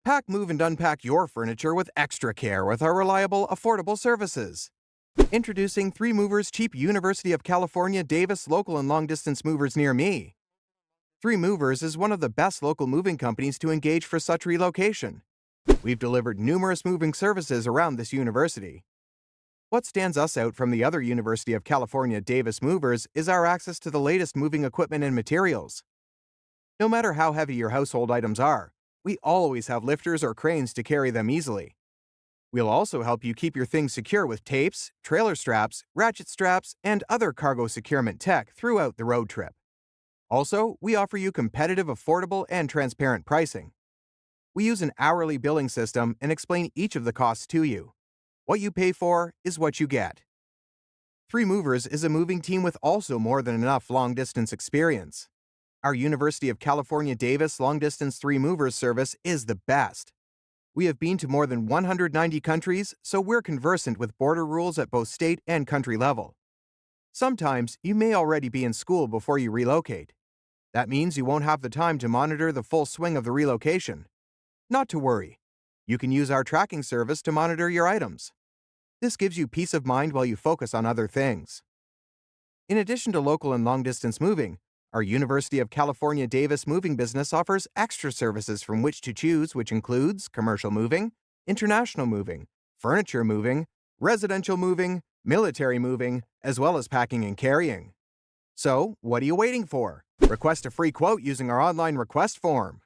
Pack, move, and unpack your furniture with extra care with our reliable, affordable services. Introducing 3 Movers Cheap University of California Davis local and long-distance movers near me. 3 Movers is one of the best local moving companies to engage for such relocation. We've delivered numerous moving services around this university. What stands us out from the other University of California Davis movers is our access to the latest moving equipment and materials. No matter how heavy your household items are, we always have lifters or cranes to carry them easily. We'll also help you keep your things secure with tapes, trailer straps, ratchet straps, and other cargo securement tech throughout the road trip. Also, we offer you competitive, affordable, and transparent pricing. We use an hourly billing system and explain each of the costs to you. What you pay for is what you get. 3 Movers is a moving team with also more than enough long-distance experience. Our University of California Davis long-distance 3 Movers service is the best. We have been to more than 190 countries, so we're conversant with border rules at both state and country level. Sometimes you may already be in school before you relocate. That means you won't have the time to monitor the full swing of the relocation. Not to worry. You can use our tracking service to monitor your items. This gives you peace of mind while you focus on other things. In addition to local and long-distance moving, our University of California Davis moving business offers extra services from which to choose, which includes commercial moving, international moving, furniture moving, residential moving, military moving, as well as packing and carrying. So, what are you waiting for? Request a free quote using our online request form.